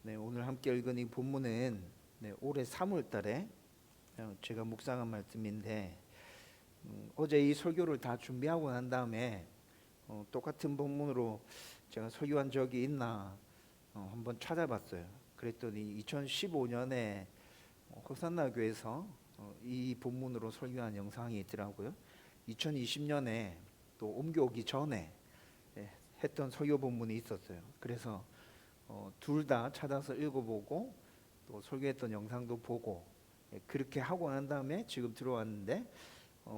네, 오늘 함께 읽은 이 본문은 올해 3월 달에 제가 묵상한 말씀인데 어제 이 설교를 다 준비하고 난 다음에 똑같은 본문으로 제가 설교한 적이 있나 한번 찾아봤어요. 그랬더니 2015년에 호산나 교회에서 이 본문으로 설교한 영상이 있더라고요. 2020년에 또 옮겨오기 전에 했던 설교 본문이 있었어요. 그래서 둘 다 찾아서 읽어보고 또 설교했던 영상도 보고 그렇게 하고 난 다음에 지금 들어왔는데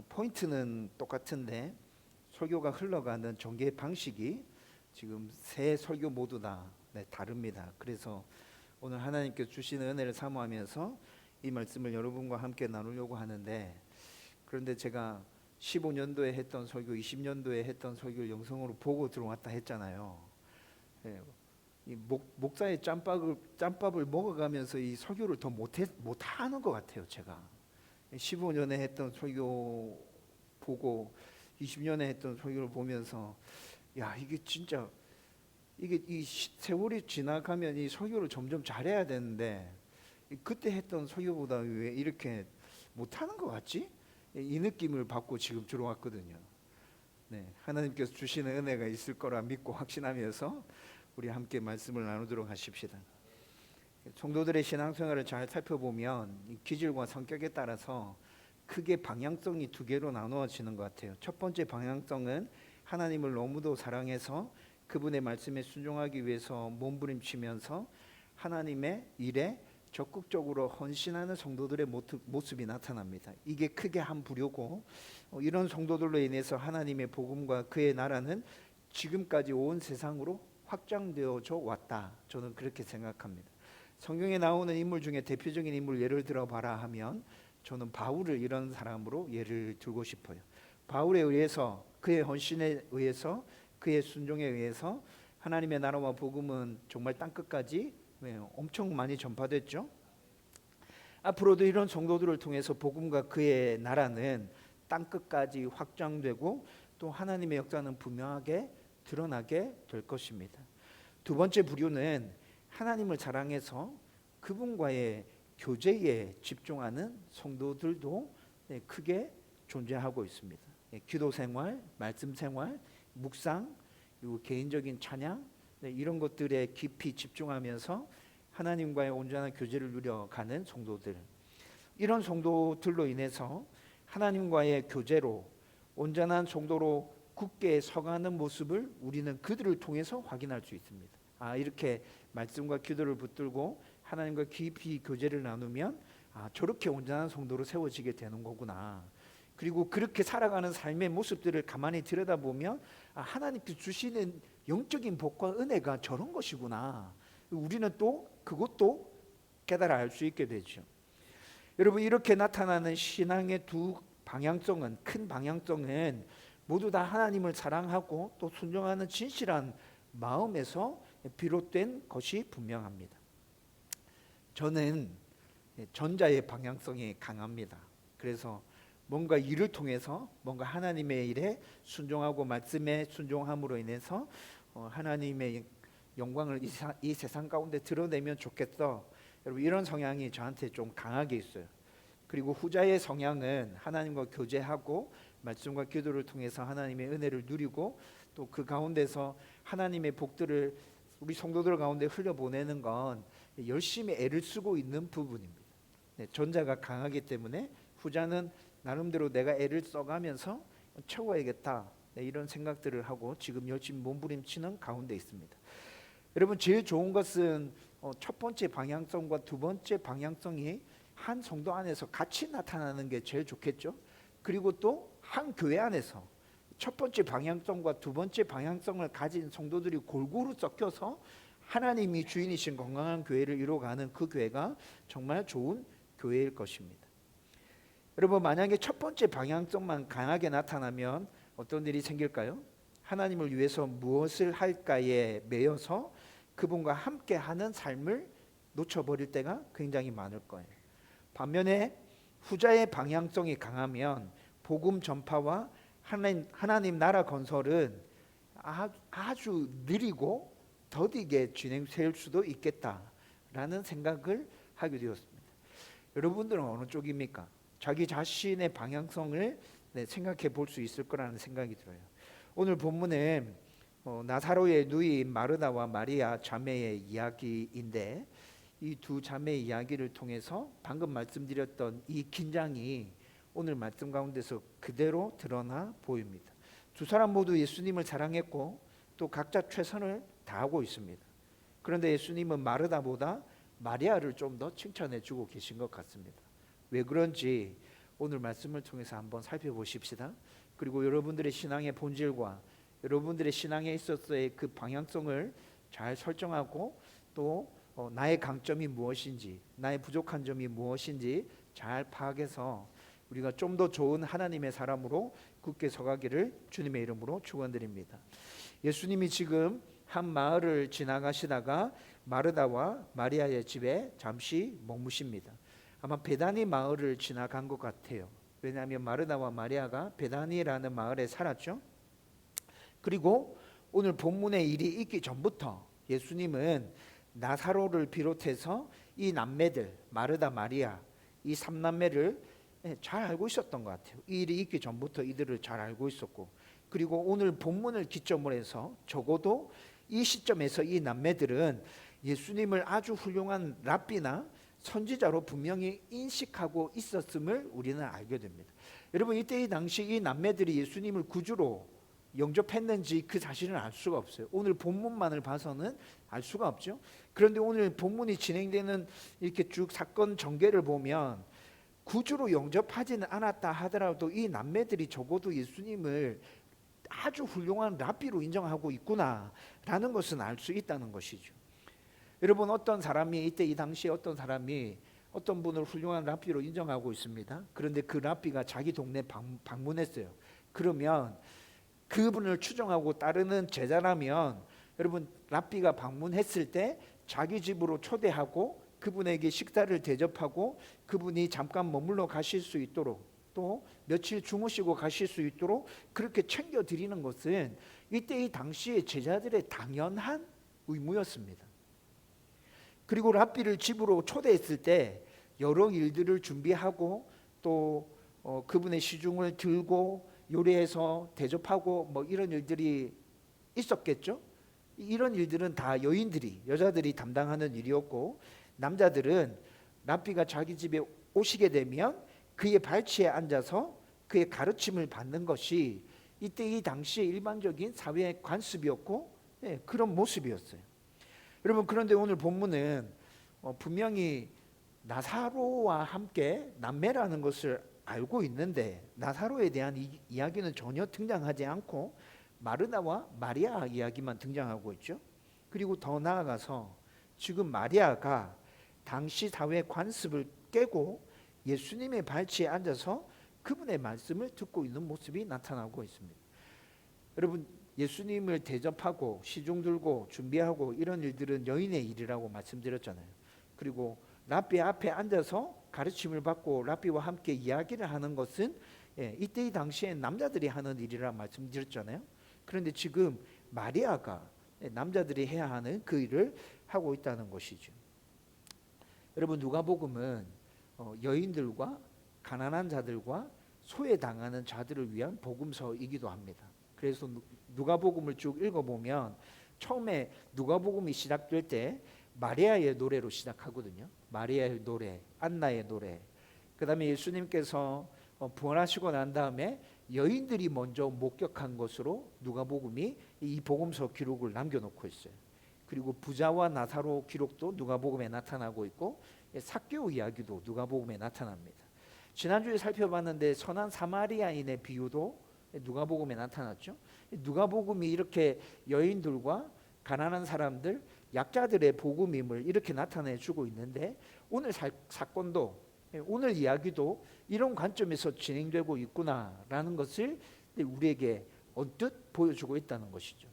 포인트는 똑같은데 설교가 흘러가는 전개 방식이 지금 세 설교 모두 다 다릅니다. 그래서 오늘 하나님께서 주시는 은혜를 사모하면서 이 말씀을 여러분과 함께 나누려고 하는데, 그런데 제가 15년도에 했던 설교, 20년도에 했던 설교를 영상으로 보고 들어왔다 했잖아요. 이 목사의 짬밥을 먹어가면서 이 설교를 더 못하는 것 같아요. 제가 15년에 했던 설교 보고 20년에 했던 설교를 보면서 야, 이게 진짜 이게 이 세월이 지나가면 이 설교를 점점 잘해야 되는데 그때 했던 설교보다 왜 이렇게 못하는 것 같지? 이 느낌을 받고 지금 들어왔거든요. 하나님께서 주시는 은혜가 있을 거라 믿고 확신하면서 우리 함께 말씀을 나누도록 하십시다. 성도들의 신앙생활을 잘 살펴보면 이 기질과 성격에 따라서 크게 방향성이 두 개로 나누어지는 것 같아요. 첫 번째 방향성은 하나님을 너무도 사랑해서 그분의 말씀에 순종하기 위해서 몸부림치면서 하나님의 일에 적극적으로 헌신하는 성도들의 모습이 나타납니다. 이게 크게 한 부류고, 이런 성도들로 인해서 하나님의 복음과 그의 나라는 지금까지 온 세상으로 확장되어져 왔다. 저는 그렇게 생각합니다. 성경에 나오는 인물 중에 대표적인 인물 예를 들어봐라 하면 저는 바울을 이런 사람으로 예를 들고 싶어요. 바울에 의해서, 그의 헌신에 의해서, 그의 순종에 의해서 하나님의 나라와 복음은 정말 땅끝까지 엄청 많이 전파됐죠. 앞으로도 이런 성도들을 통해서 복음과 그의 나라는 땅끝까지 확장되고 또 하나님의 역사는 분명하게 드러나게 될 것입니다. 두 번째 부류는 하나님을 사랑해서 그분과의 교제에 집중하는 성도들도 크게 존재하고 있습니다. 기도 생활, 말씀 생활, 묵상, 그리고 개인적인 찬양, 이런 것들에 깊이 집중하면서 하나님과의 온전한 교제를 누려가는 성도들, 이런 성도들로 인해서 하나님과의 교제로 온전한 성도로 굳게 서가는 모습을 우리는 그들을 통해서 확인할 수 있습니다. 이렇게 말씀과 기도를 붙들고 하나님과 깊이 교제를 나누면 저렇게 온전한 성도로 세워지게 되는 거구나. 그리고 그렇게 살아가는 삶의 모습들을 가만히 들여다보면 하나님께서 주시는 영적인 복과 은혜가 저런 것이구나. 우리는 또 그것도 깨달아 알 수 있게 되죠. 여러분, 이렇게 나타나는 신앙의 두 방향성은, 큰 방향성은 모두 다 하나님을 사랑하고 또 순종하는 진실한 마음에서 비롯된 것이 분명합니다. 저는 전자의 방향성이 강합니다. 그래서 뭔가 일을 통해서 뭔가 하나님의 일에 순종하고 말씀에 순종함으로 인해서 하나님의 영광을 이 세상 가운데 드러내면 좋겠어. 여러분, 이런 성향이 저한테 좀 강하게 있어요. 그리고 후자의 성향은 하나님과 교제하고 말씀과 기도를 통해서 하나님의 은혜를 누리고 또 그 가운데서 하나님의 복들을 우리 성도들 가운데 흘려보내는 건 열심히 애를 쓰고 있는 부분입니다. 전자가 강하기 때문에 후자는 나름대로 내가 애를 써가면서 채워야겠다, 이런 생각들을 하고 지금 열심히 몸부림치는 가운데 있습니다. 여러분, 제일 좋은 것은 첫 번째 방향성과 두 번째 방향성이 한 성도 안에서 같이 나타나는 게 제일 좋겠죠. 그리고 또 한 교회 안에서 첫 번째 방향성과 두 번째 방향성을 가진 성도들이 골고루 섞여서 하나님이 주인이신 건강한 교회를 이루어가는 그 교회가 정말 좋은 교회일 것입니다. 여러분, 만약에 첫 번째 방향성만 강하게 나타나면 어떤 일이 생길까요? 하나님을 위해서 무엇을 할까에 매여서 그분과 함께하는 삶을 놓쳐버릴 때가 굉장히 많을 거예요. 반면에 후자의 방향성이 강하면 복음 전파와 하나님 나라 건설은 아주 느리고 더디게 진행될 수도 있겠다. 라는 생각을 하게 되었습니다. 여러분들은 어느 쪽입니까? 자기 자신의 방향성을 생각해 볼 수 있을 거라는 생각이 들어요. 오늘 본문은 나사로의 누이인 마르다와 마리아 자매의 이야기인데, 이 두 자매의 이야기를 통해서 방금 말씀드렸던 이 긴장이 오늘 말씀 가운데서 그대로 드러나 보입니다. 두 사람 모두 예수님을 사랑했고 또 각자 최선을 다하고 있습니다. 그런데 예수님은 마르다보다 마리아를 좀 더 칭찬해 주고 계신 것 같습니다. 왜 그런지 오늘 말씀을 통해서 한번 살펴보십시다. 그리고 여러분들의 신앙의 본질과 여러분들의 신앙에 있어서의 그 방향성을 잘 설정하고 또 나의 강점이 무엇인지, 나의 부족한 점이 무엇인지 잘 파악해서 우리가 좀 더 좋은 하나님의 사람으로 굳게 서가기를 주님의 이름으로 축원드립니다. 예수님이 지금 한 마을을 지나가시다가 마르다와 마리아의 집에 잠시 머무십니다. 아마 베다니 마을을 지나간 것 같아요. 왜냐하면 마르다와 마리아가 베다니라는 마을에 살았죠. 그리고 오늘 본문의 일이 있기 전부터 예수님은 나사로를 비롯해서 이 남매들 마르다, 마리아 이 3남매를 잘 알고 있었던 것 같아요. 이 일이 있기 전부터 이들을 잘 알고 있었고, 그리고 오늘 본문을 기점으로 해서 적어도 이 시점에서 이 남매들은 예수님을 아주 훌륭한 랍비나 선지자로 분명히 인식하고 있었음을 우리는 알게 됩니다. 여러분, 이때 이 당시 이 남매들이 예수님을 구주로 영접했는지 그 사실은 알 수가 없어요. 오늘 본문만을 봐서는 알 수가 없죠. 그런데 오늘 본문이 진행되는 이렇게 쭉 사건 전개를 보면 구주로 영접하지는 않았다 하더라도 이 남매들이 적어도 예수님을 아주 훌륭한 랍비로 인정하고 있구나라는 것은 알 수 있다는 것이죠. 여러분, 어떤 사람이 이때 이 당시에 어떤 사람이 어떤 분을 훌륭한 랍비로 인정하고 있습니다. 그런데 그 랍비가 자기 동네 방문했어요. 그러면 그분을 추종하고 따르는 제자라면 여러분, 랍비가 방문했을 때 자기 집으로 초대하고 그분에게 식사를 대접하고 그분이 잠깐 머물러 가실 수 있도록 또 며칠 주무시고 가실 수 있도록 그렇게 챙겨 드리는 것은 이때 이 당시의 제자들의 당연한 의무였습니다. 그리고 랍비를 집으로 초대했을 때 여러 일들을 준비하고 또 그분의 시중을 들고 요리해서 대접하고 뭐 이런 일들이 있었겠죠. 이런 일들은 다 여자들이 담당하는 일이었고, 남자들은 랍비가 자기 집에 오시게 되면 그의 발치에 앉아서 그의 가르침을 받는 것이 이때 이 당시의 일반적인 사회의 관습이었고, 그런 모습이었어요. 여러분, 그런데 오늘 본문은 분명히 나사로와 함께 남매라는 것을 알고 있는데 나사로에 대한 이야기는 전혀 등장하지 않고 마르다와 마리아 이야기만 등장하고 있죠. 그리고 더 나아가서 지금 마리아가 당시 사회 관습을 깨고 예수님의 발치에 앉아서 그분의 말씀을 듣고 있는 모습이 나타나고 있습니다. 여러분, 예수님을 대접하고 시중 들고 준비하고 이런 일들은 여인의 일이라고 말씀드렸잖아요. 그리고 랍비 앞에 앉아서 가르침을 받고 랍비와 함께 이야기를 하는 것은 이때 이 당시에 남자들이 하는 일이라 말씀드렸잖아요. 그런데 지금 마리아가 남자들이 해야 하는 그 일을 하고 있다는 것이죠. 여러분, 누가복음은 여인들과 가난한 자들과 소외당하는 자들을 위한 복음서이기도 합니다. 그래서 누가복음을 쭉 읽어보면 처음에 누가복음이 시작될 때 마리아의 노래로 시작하거든요. 마리아의 노래, 안나의 노래. 그 다음에 예수님께서 부활하시고 난 다음에 여인들이 먼저 목격한 것으로 누가복음이 이 복음서 기록을 남겨놓고 있어요. 그리고 부자와 나사로 기록도 누가복음에 나타나고 있고 삭개오 이야기도 누가복음에 나타납니다. 지난주에 살펴봤는데 선한 사마리아인의 비유도 누가복음에 나타났죠. 누가복음이 이렇게 여인들과 가난한 사람들, 약자들의 복음임을 이렇게 나타내 주고 있는데 오늘 사건도 오늘 이야기도 이런 관점에서 진행되고 있구나라는 것을 우리에게 언뜻 보여주고 있다는 것이죠.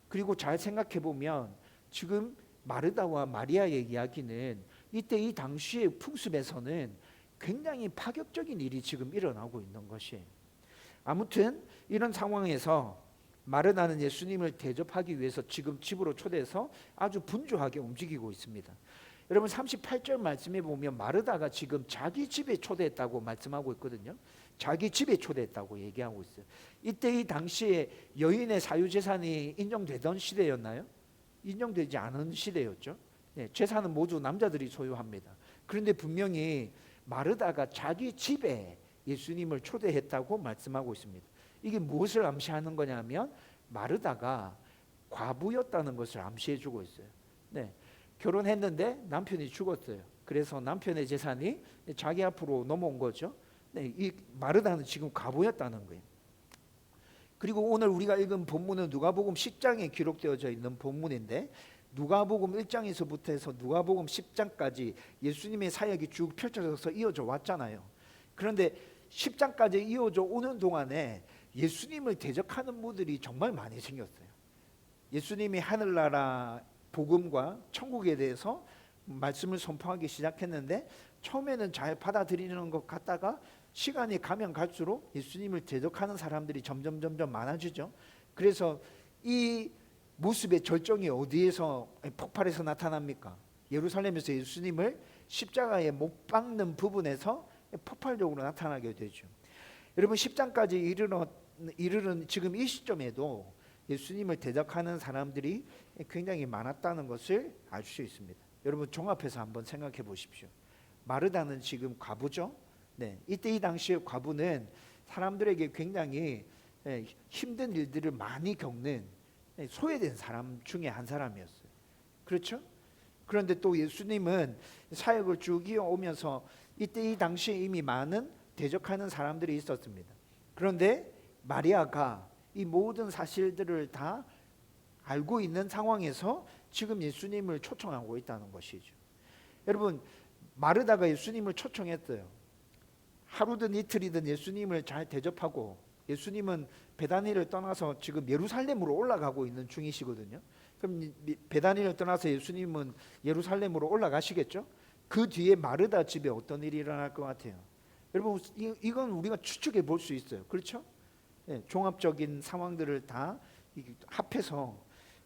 그리고 잘 생각해 보면 지금 마르다와 마리아의 이야기는 이때 이 당시의 풍습에서는 굉장히 파격적인 일이 지금 일어나고 있는 것이에요. 아무튼 이런 상황에서 마르다는 예수님을 대접하기 위해서 지금 집으로 초대해서 아주 분주하게 움직이고 있습니다. 여러분 38절 말씀에 보면 마르다가 지금 자기 집에 초대했다고 말씀하고 있거든요. 자기 집에 초대했다고 얘기하고 있어요. 이때 이 당시에 여인의 사유재산이 인정되던 시대였나요? 인정되지 않은 시대였죠. 네, 재산은 모두 남자들이 소유합니다. 그런데 분명히 마르다가 자기 집에 예수님을 초대했다고 말씀하고 있습니다. 이게 무엇을 암시하는 거냐면 마르다가 과부였다는 것을 암시해주고 있어요. 네, 결혼했는데 남편이 죽었어요. 그래서 남편의 재산이 자기 앞으로 넘어온 거죠. 네, 이 마르다는 지금 과부였다는 거예요. 그리고 오늘 우리가 읽은 본문은 누가복음 10장에 기록되어져 있는 본문인데 누가복음 1장에서부터 해서 누가복음 10장까지 예수님의 사역이 쭉 펼쳐져서 이어져 왔잖아요. 그런데 10장까지 이어져 오는 동안에 예수님을 대적하는 무들이 정말 많이 생겼어요. 예수님이 하늘나라 복음과 천국에 대해서 말씀을 선포하기 시작했는데 처음에는 잘 받아들이는 것 같다가 시간이 가면 갈수록 예수님을 대적하는 사람들이 점점 많아지죠. 그래서 이 모습의 절정이 어디에서 폭발해서 나타납니까? 예루살렘에서 예수님을 십자가에 못 박는 부분에서 폭발적으로 나타나게 되죠. 여러분 10장까지 이르는 지금 이 시점에도 예수님을 대적하는 사람들이 굉장히 많았다는 것을 알 수 있습니다. 여러분 종합해서 한번 생각해 보십시오. 마르다는 지금 과부죠. 네, 이때 이 당시의 과부는 사람들에게 굉장히 힘든 일들을 많이 겪는 소외된 사람 중에 한 사람이었어요. 그렇죠? 그런데 또 예수님은 사역을 쭉 이어오면서 이때 이 당시에 이미 많은 대적하는 사람들이 있었습니다. 그런데 마리아가 이 모든 사실들을 다 알고 있는 상황에서 지금 예수님을 초청하고 있다는 것이죠. 여러분 마르다가 예수님을 초청했어요. 하루든 이틀이든 예수님을 잘 대접하고 예수님은 베다니를 떠나서 지금 예루살렘으로 올라가고 있는 중이시거든요. 그럼 베다니를 떠나서 예수님은 예루살렘으로 올라가시겠죠? 그 뒤에 마르다 집에 어떤 일이 일어날 것 같아요? 여러분 이건 우리가 추측해 볼 수 있어요. 그렇죠? 네, 종합적인 상황들을 다 합해서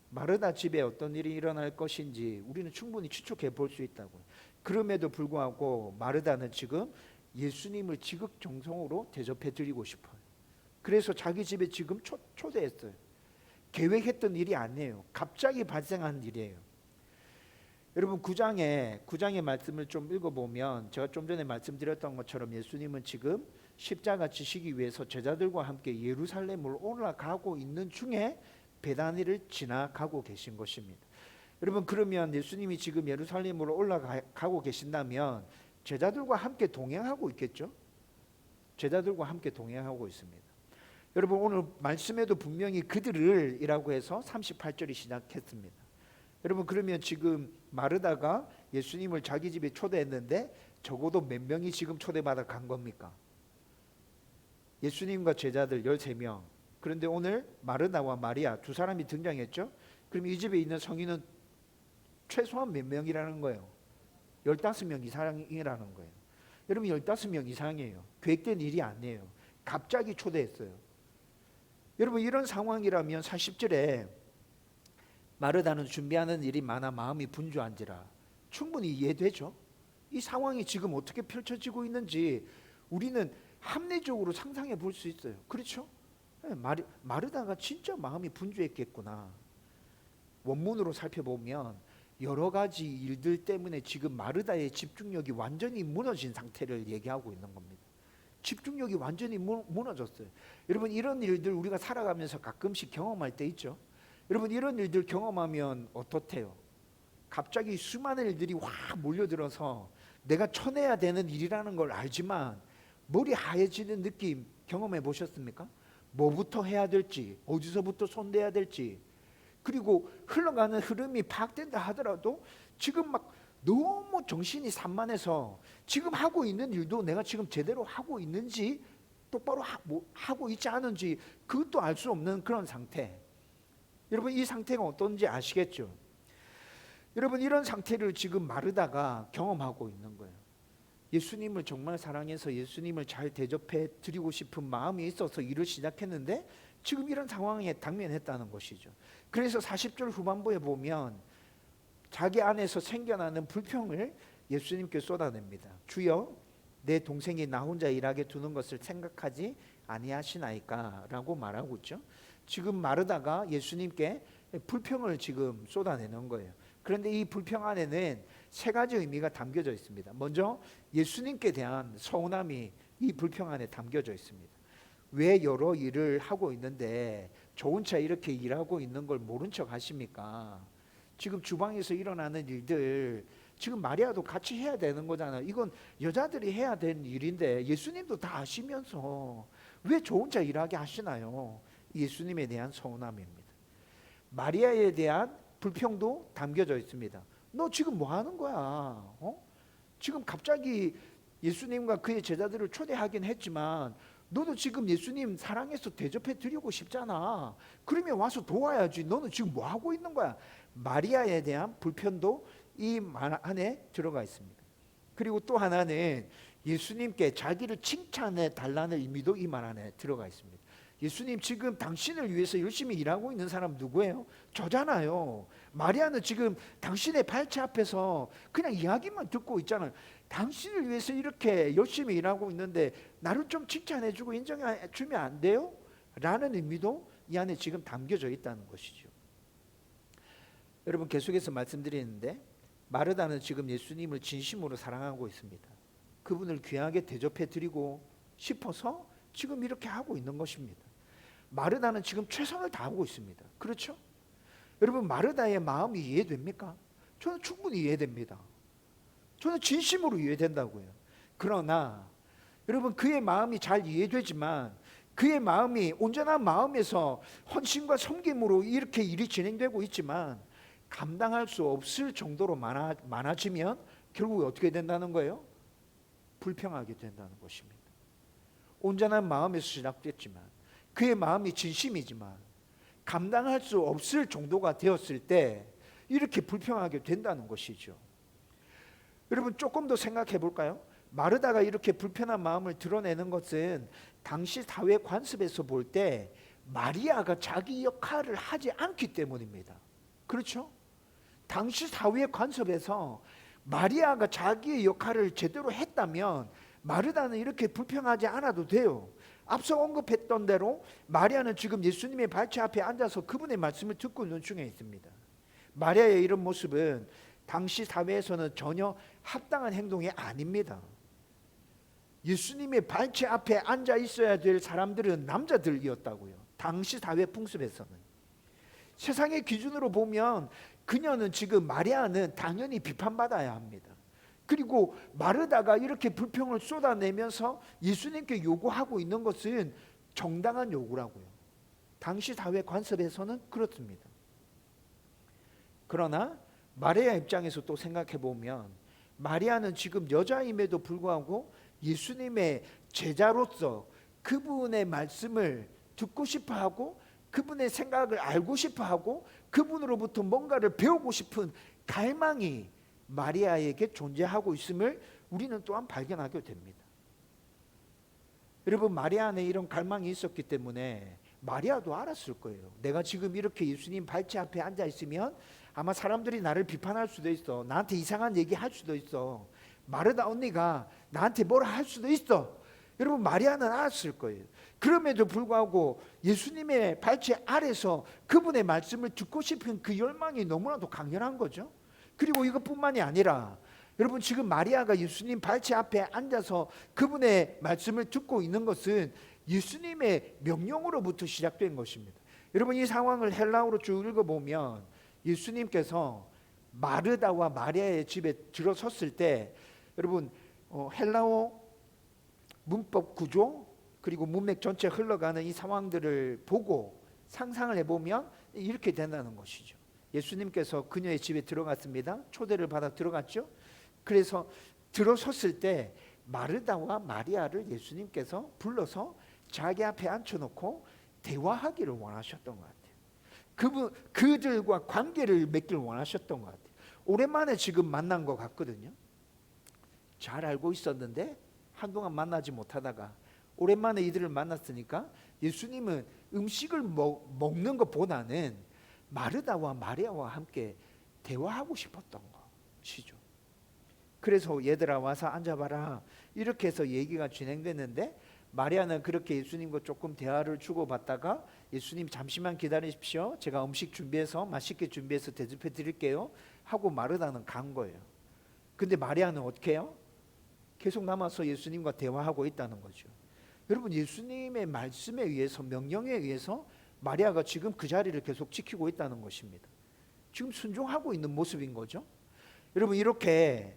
마르다 집에 어떤 일이 일어날 것인지 우리는 충분히 추측해 볼 수 있다고요. 그럼에도 불구하고 마르다는 지금 예수님을 지극정성으로 대접해 드리고 싶어요. 그래서 자기 집에 지금 초대했어요. 계획했던 일이 아니에요. 갑자기 발생한 일이에요. 여러분 9장의 말씀을 좀 읽어보면 제가 좀 전에 말씀드렸던 것처럼 예수님은 지금 십자가 지시기 위해서 제자들과 함께 예루살렘으로 올라가고 있는 중에 베다니를 지나가고 계신 것입니다. 여러분 그러면 예수님이 지금 예루살렘으로 올라가고 계신다면 제자들과 함께 동행하고 있겠죠? 제자들과 함께 동행하고 있습니다. 여러분 오늘 말씀에도 분명히 그들을 이라고 해서 38절이 시작했습니다. 여러분 그러면 지금 마르다가 예수님을 자기 집에 초대했는데 적어도 몇 명이 지금 초대받아 간 겁니까? 예수님과 제자들 13명. 그런데 오늘 마르다와 마리아 두 사람이 등장했죠? 그럼 이 집에 있는 성인은 최소한 몇 명이라는 거예요? 15명 이상이라는 거예요. 여러분 15명 이상이에요. 계획된 일이 아니에요. 갑자기 초대했어요. 여러분 이런 상황이라면 40절에 마르다는 준비하는 일이 많아 마음이 분주한지라 충분히 이해되죠. 이 상황이 지금 어떻게 펼쳐지고 있는지 우리는 합리적으로 상상해 볼 수 있어요. 그렇죠? 마르다가 진짜 마음이 분주했겠구나. 원문으로 살펴보면 여러 가지 일들 때문에 지금 마르다의 집중력이 완전히 무너진 상태를 얘기하고 있는 겁니다. 집중력이 완전히 무너졌어요. 여러분 이런 일들 우리가 살아가면서 가끔씩 경험할 때 있죠. 여러분 이런 일들 경험하면 어떻대요? 갑자기 수많은 일들이 확 몰려들어서 내가 쳐내야 되는 일이라는 걸 알지만 머리 하얘지는 느낌 경험해 보셨습니까? 뭐부터 해야 될지, 어디서부터 손대야 될지, 그리고 흘러가는 흐름이 파악된다 하더라도 지금 막 너무 정신이 산만해서 지금 하고 있는 일도 내가 지금 제대로 하고 있는지 똑바로 하고 있지 않은지 그것도 알 수 없는 그런 상태. 여러분 이 상태가 어떤지 아시겠죠? 여러분 이런 상태를 지금 마르다가 경험하고 있는 거예요. 예수님을 정말 사랑해서 예수님을 잘 대접해 드리고 싶은 마음이 있어서 일을 시작했는데 지금 이런 상황에 당면했다는 것이죠. 그래서 40절 후반부에 보면 자기 안에서 생겨나는 불평을 예수님께 쏟아냅니다. 주여, 내 동생이 나 혼자 일하게 두는 것을 생각하지 아니하시나이까 라고 말하고 있죠. 지금 마르다가 예수님께 불평을 지금 쏟아내는 거예요. 그런데 이 불평 안에는 세 가지 의미가 담겨져 있습니다. 먼저 예수님께 대한 서운함이 이 불평 안에 담겨져 있습니다. 왜 여러 일을 하고 있는데 저 혼자 이렇게 일하고 있는 걸 모른 척 하십니까? 지금 주방에서 일어나는 일들 지금 마리아도 같이 해야 되는 거잖아요. 이건 여자들이 해야 되는 일인데 예수님도 다 아시면서 왜 저 혼자 일하게 하시나요? 예수님에 대한 서운함입니다. 마리아에 대한 불평도 담겨져 있습니다. 너 지금 뭐 하는 거야? 지금 갑자기 예수님과 그의 제자들을 초대하긴 했지만 너도 지금 예수님 사랑해서 대접해 드리고 싶잖아. 그러면 와서 도와야지. 너는 지금 뭐 하고 있는 거야? 마리아에 대한 불편도 이 말 안에 들어가 있습니다. 그리고 또 하나는 예수님께 자기를 칭찬해 달라는 의미도 이 말 안에 들어가 있습니다. 예수님, 지금 당신을 위해서 열심히 일하고 있는 사람 누구예요? 저잖아요. 마리아는 지금 당신의 발치 앞에서 그냥 이야기만 듣고 있잖아요. 당신을 위해서 이렇게 열심히 일하고 있는데 나를 좀 칭찬해주고 인정해주면 안 돼요? 라는 의미도 이 안에 지금 담겨져 있다는 것이죠. 여러분, 계속해서 말씀드리는데 마르다는 지금 예수님을 진심으로 사랑하고 있습니다. 그분을 귀하게 대접해 드리고 싶어서 지금 이렇게 하고 있는 것입니다. 마르다는 지금 최선을 다하고 있습니다. 그렇죠? 여러분, 마르다의 마음이 이해됩니까? 저는 충분히 이해됩니다. 저는 진심으로 이해된다고요. 그러나 여러분, 그의 마음이 잘 이해되지만 그의 마음이 온전한 마음에서 헌신과 섬김으로 이렇게 일이 진행되고 있지만 감당할 수 없을 정도로 많아지면 결국 어떻게 된다는 거예요? 불평하게 된다는 것입니다. 온전한 마음에서 시작됐지만 그의 마음이 진심이지만 감당할 수 없을 정도가 되었을 때 이렇게 불평하게 된다는 것이죠. 여러분, 조금 더 생각해 볼까요? 마르다가 이렇게 불편한 마음을 드러내는 것은 당시 사회 관습에서 볼 때 마리아가 자기 역할을 하지 않기 때문입니다. 그렇죠? 당시 사회 관습에서 마리아가 자기의 역할을 제대로 했다면 마르다는 이렇게 불평하지 않아도 돼요. 앞서 언급했던 대로 마리아는 지금 예수님의 발치 앞에 앉아서 그분의 말씀을 듣고 있는 중에 있습니다. 마리아의 이런 모습은 당시 사회에서는 전혀 합당한 행동이 아닙니다. 예수님의 발치 앞에 앉아 있어야 될 사람들은 남자들이었다고요. 당시 사회 풍습에서는. 세상의 기준으로 보면 그녀는 지금 마리아는 당연히 비판받아야 합니다. 그리고 마르다가 이렇게 불평을 쏟아내면서 예수님께 요구하고 있는 것은 정당한 요구라고요. 당시 사회 관습에서는 그렇습니다. 그러나 마리아 입장에서 또 생각해 보면 마리아는 지금 여자임에도 불구하고 예수님의 제자로서 그분의 말씀을 듣고 싶어하고 그분의 생각을 알고 싶어하고 그분으로부터 뭔가를 배우고 싶은 갈망이 마리아에게 존재하고 있음을 우리는 또한 발견하게 됩니다. 여러분, 마리아 안에 이런 갈망이 있었기 때문에 마리아도 알았을 거예요. 내가 지금 이렇게 예수님 발치 앞에 앉아 있으면 아마 사람들이 나를 비판할 수도 있어. 나한테 이상한 얘기 할 수도 있어. 마르다 언니가 나한테 뭐라 할 수도 있어. 여러분, 마리아는 알았을 거예요. 그럼에도 불구하고 예수님의 발치 아래서 그분의 말씀을 듣고 싶은 그 열망이 너무나도 강렬한 거죠. 그리고 이것뿐만이 아니라 여러분, 지금 마리아가 예수님 발치 앞에 앉아서 그분의 말씀을 듣고 있는 것은 예수님의 명령으로부터 시작된 것입니다. 여러분, 이 상황을 헬라어로 쭉 읽어보면 예수님께서 마르다와 마리아의 집에 들어섰을 때 여러분, 헬라어 문법 구조 그리고 문맥 전체 흘러가는 이 상황들을 보고 상상을 해보면 이렇게 된다는 것이죠. 예수님께서 그녀의 집에 들어갔습니다. 초대를 받아 들어갔죠. 그래서 들어섰을 때 마르다와 마리아를 예수님께서 불러서 자기 앞에 앉혀놓고 대화하기를 원하셨던 것 같아요. 그들과 관계를 맺기를 원하셨던 것 같아요. 오랜만에 지금 만난 것 같거든요. 잘 알고 있었는데 한동안 만나지 못하다가 오랜만에 이들을 만났으니까 예수님은 음식을 먹는 것보다는 마르다와 마리아와 함께 대화하고 싶었던 것이죠. 그래서 얘들아 와서 앉아봐라 이렇게 해서 얘기가 진행됐는데, 마리아는 그렇게 예수님과 조금 대화를 주고받다가 예수님 잠시만 기다리십시오, 제가 음식 준비해서 맛있게 준비해서 대접해 드릴게요 하고 마르다는 간 거예요. 근데 마리아는 어떻게 해요? 계속 남아서 예수님과 대화하고 있다는 거죠. 여러분, 예수님의 말씀에 의해서, 명령에 의해서 마리아가 지금 그 자리를 계속 지키고 있다는 것입니다. 지금 순종하고 있는 모습인 거죠. 여러분, 이렇게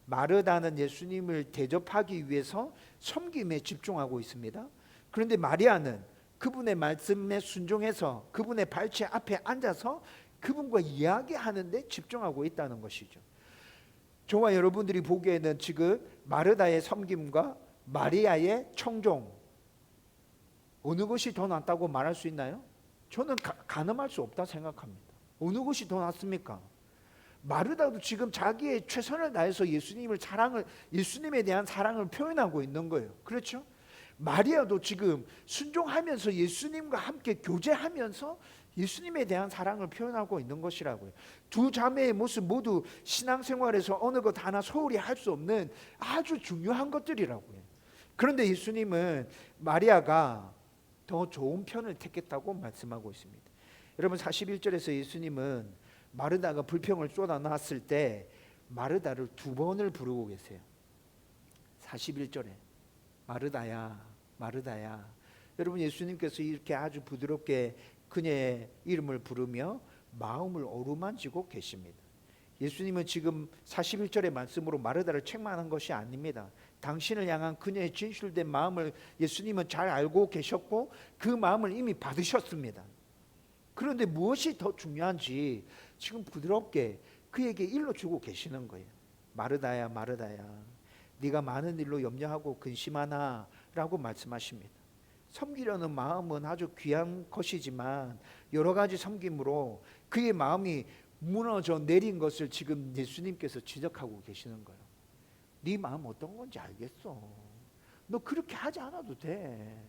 마르다는 예수님을 대접하기 위해서 섬김에 집중하고 있습니다. 그런데 마리아는 그분의 말씀에 순종해서 그분의 발치 앞에 앉아서 그분과 이야기하는데 집중하고 있다는 것이죠. 저와 여러분들이 보기에는 지금 마르다의 섬김과 마리아의 청종, 어느 것이 더 낫다고 말할 수 있나요? 저는 가늠할 수 없다 생각합니다. 어느 것이 더 낫습니까? 마르다도 지금 자기의 최선을 다해서 예수님에 대한 사랑을 표현하고 있는 거예요. 그렇죠? 마리아도 지금 순종하면서 예수님과 함께 교제하면서 예수님에 대한 사랑을 표현하고 있는 것이라고요. 두 자매의 모습 모두 신앙생활에서 어느 것 하나 소홀히 할 수 없는 아주 중요한 것들이라고요. 그런데 예수님은 마리아가 더 좋은 편을 택했다고 말씀하고 있습니다. 여러분, 41절에서 예수님은 마르다가 불평을 쏟아놨을 때 마르다를 2번을 부르고 계세요. 41절에 마르다야, 마르다야. 여러분, 예수님께서 이렇게 아주 부드럽게 그녀의 이름을 부르며 마음을 어루만지고 계십니다. 예수님은 지금 41절의 말씀으로 마르다를 책망한 것이 아닙니다. 당신을 향한 그녀의 진실된 마음을 예수님은 잘 알고 계셨고 그 마음을 이미 받으셨습니다. 그런데 무엇이 더 중요한지 지금 부드럽게 그에게 일러주고 계시는 거예요. 마르다야, 마르다야, 네가 많은 일로 염려하고 근심하나 라고 말씀하십니다. 섬기려는 마음은 아주 귀한 것이지만 여러 가지 섬김으로 그의 마음이 무너져 내린 것을 지금 예수님께서 지적하고 계시는 거예요. 네 마음 어떤 건지 알겠어. 너 그렇게 하지 않아도 돼.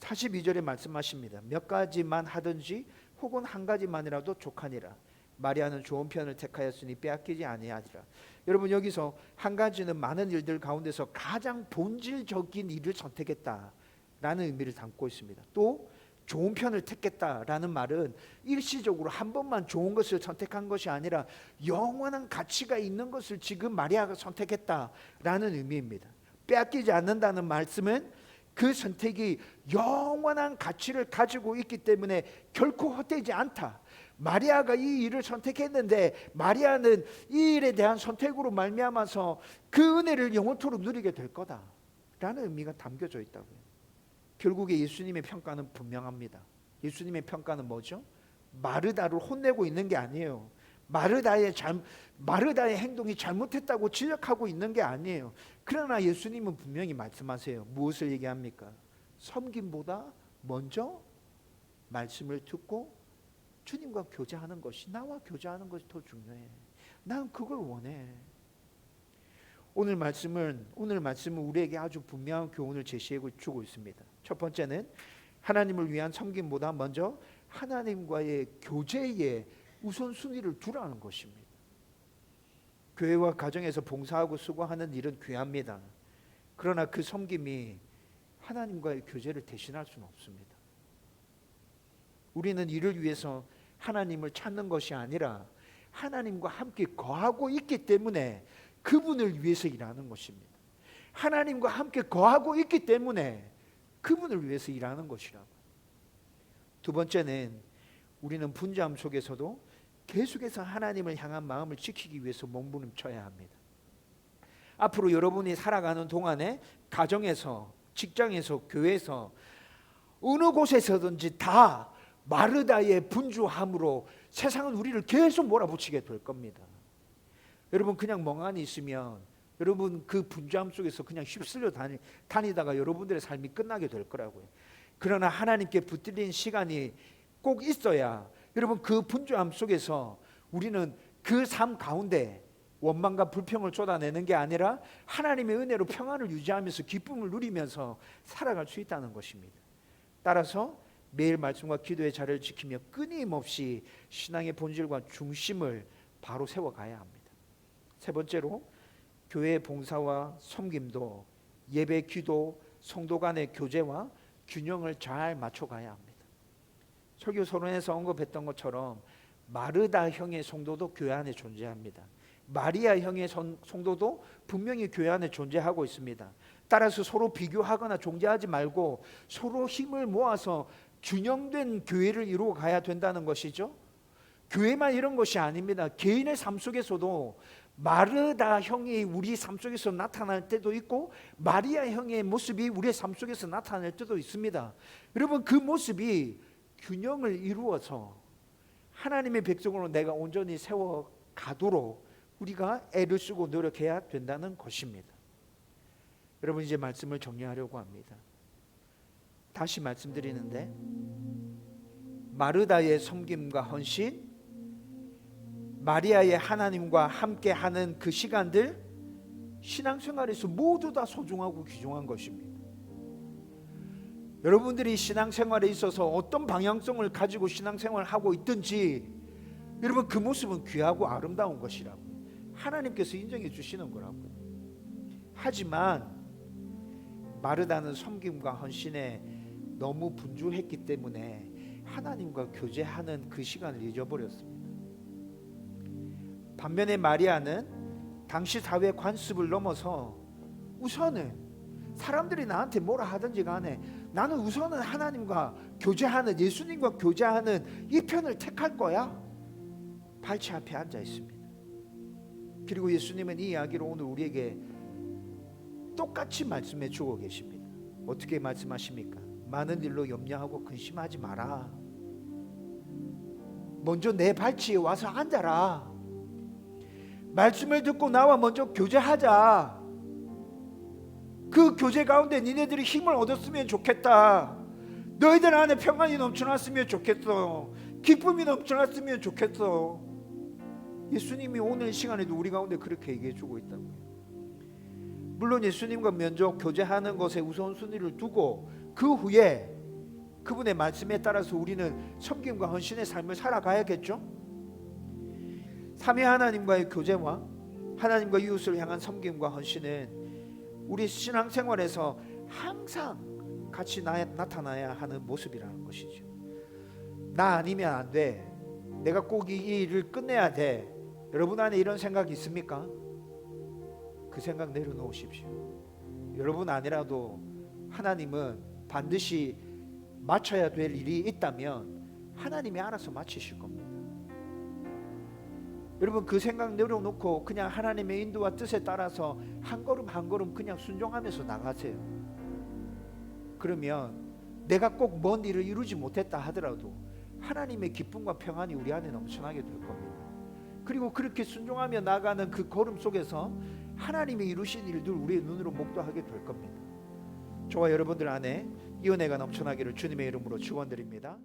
42절에 말씀하십니다. 몇 가지만 하든지 혹은 한 가지만이라도 족하니라. 마리아는 좋은 편을 택하였으니 빼앗기지 아니하리라. 여러분, 여기서 한 가지는 많은 일들 가운데서 가장 본질적인 일을 선택했다라는 의미를 담고 있습니다. 또 좋은 편을 택했다라는 말은 일시적으로 한 번만 좋은 것을 선택한 것이 아니라 영원한 가치가 있는 것을 지금 마리아가 선택했다라는 의미입니다. 빼앗기지 않는다는 말씀은 그 선택이 영원한 가치를 가지고 있기 때문에 결코 헛되지 않다. 마리아가 이 일을 선택했는데 마리아는 이 일에 대한 선택으로 말미암아서 그 은혜를 영원토록 누리게 될 거다라는 의미가 담겨져 있다고요. 결국에 예수님의 평가는 분명합니다. 예수님의 평가는 뭐죠? 마르다를 혼내고 있는 게 아니에요. 마르다의 행동이 잘못했다고 지적하고 있는 게 아니에요. 그러나 예수님은 분명히 말씀하세요. 무엇을 얘기합니까? 섬김보다 먼저 말씀을 듣고 주님과 교제하는 것이, 나와 교제하는 것이 더 중요해. 난 그걸 원해. 오늘 말씀은 우리에게 아주 분명한 교훈을 제시해 주고 있습니다. 첫 번째는 하나님을 위한 섬김보다 먼저 하나님과의 교제에 우선순위를 두라는 것입니다. 교회와 가정에서 봉사하고 수고하는 일은 귀합니다. 그러나 그 섬김이 하나님과의 교제를 대신할 수는 없습니다. 우리는 이를 위해서 하나님을 찾는 것이 아니라 하나님과 함께 거하고 있기 때문에 그분을 위해서 일하는 것입니다. 하나님과 함께 거하고 있기 때문에 그분을 위해서 일하는 것이라고. 두 번째는 우리는 분주함 속에서도 계속해서 하나님을 향한 마음을 지키기 위해서 몸부림쳐야 합니다. 앞으로 여러분이 살아가는 동안에 가정에서, 직장에서, 교회에서 어느 곳에서든지 다 마르다의 분주함으로 세상은 우리를 계속 몰아붙이게 될 겁니다. 여러분, 그냥 멍하니 있으면 여러분 그 분주함 속에서 그냥 휩쓸려 다니다가 여러분들의 삶이 끝나게 될 거라고요. 그러나 하나님께 붙들린 시간이 꼭 있어야 여러분 그 분주함 속에서 우리는 그 삶 가운데 원망과 불평을 쏟아내는 게 아니라 하나님의 은혜로 평안을 유지하면서 기쁨을 누리면서 살아갈 수 있다는 것입니다. 따라서 매일 말씀과 기도의 자리를 지키며 끊임없이 신앙의 본질과 중심을 바로 세워가야 합니다. 세 번째로 교회 봉사와 섬김도 예배, 기도, 성도 간의 교제와 균형을 잘 맞춰가야 합니다. 설교 서론에서 언급했던 것처럼 마르다 형의 성도도 교회 안에 존재합니다. 마리아 형의 성도도 분명히 교회 안에 존재하고 있습니다. 따라서 서로 비교하거나 존재하지 말고 서로 힘을 모아서 균형된 교회를 이루어 가야 된다는 것이죠. 교회만 이런 것이 아닙니다. 개인의 삶 속에서도 마르다 형이 우리 삶 속에서 나타날 때도 있고 마리아 형의 모습이 우리의 삶 속에서 나타날 때도 있습니다. 여러분, 그 모습이 균형을 이루어서 하나님의 백성으로 내가 온전히 세워가도록 우리가 애를 쓰고 노력해야 된다는 것입니다. 여러분, 이제 말씀을 정리하려고 합니다. 다시 말씀드리는데, 마르다의 섬김과 헌신, 마리아의 하나님과 함께하는 그 시간들, 신앙생활에서 모두 다 소중하고 귀중한 것입니다. 여러분들이 신앙생활에 있어서 어떤 방향성을 가지고 신앙생활을 하고 있든지 여러분, 그 모습은 귀하고 아름다운 것이라고 하나님께서 인정해 주시는 거라고요. 하지만 마르다는 섬김과 헌신에 너무 분주했기 때문에 하나님과 교제하는 그 시간을 잊어버렸습니다. 반면에 마리아는 당시 사회 관습을 넘어서 우선은 사람들이 나한테 뭐라 하든지 간에 나는 우선은 하나님과 교제하는, 예수님과 교제하는 이 편을 택할 거야. 발치 앞에 앉아 있습니다. 그리고 예수님은 이 이야기를 오늘 우리에게 똑같이 말씀해 주고 계십니다. 어떻게 말씀하십니까? 많은 일로 염려하고 근심하지 마라. 먼저 내 발치에 와서 앉아라. 말씀을 듣고 나와 먼저 교제하자. 그 교제 가운데 니네들이 힘을 얻었으면 좋겠다. 너희들 안에 평안이 넘쳐났으면 좋겠어. 기쁨이 넘쳐났으면 좋겠어. 예수님이 오늘 시간에도 우리 가운데 그렇게 얘기해 주고 있다고요. 물론 예수님과 먼저 교제하는 것에 우선순위를 두고 그 후에 그분의 말씀에 따라서 우리는 섬김과 헌신의 삶을 살아가야겠죠. 삼위 하나님과의 교제와 하나님과 이웃을 향한 섬김과 헌신은 우리 신앙생활에서 항상 같이 나타나야 하는 모습이라는 것이죠. 나 아니면 안 돼. 내가 꼭 이 일을 끝내야 돼. 여러분 안에 이런 생각이 있습니까? 그 생각 내려놓으십시오. 여러분 아니라도 하나님은 반드시 마쳐야 될 일이 있다면 하나님이 알아서 마치실 겁니다. 여러분, 그 생각 내려놓고 그냥 하나님의 인도와 뜻에 따라서 한 걸음 한 걸음 그냥 순종하면서 나가세요. 그러면 내가 꼭 먼 일을 이루지 못했다 하더라도 하나님의 기쁨과 평안이 우리 안에 넘쳐나게 될 겁니다. 그리고 그렇게 순종하며 나가는 그 걸음 속에서 하나님이 이루신 일들 우리의 눈으로 목도하게 될 겁니다. 저와 여러분들 안에 이 은혜가 넘쳐나기를 주님의 이름으로 축원드립니다.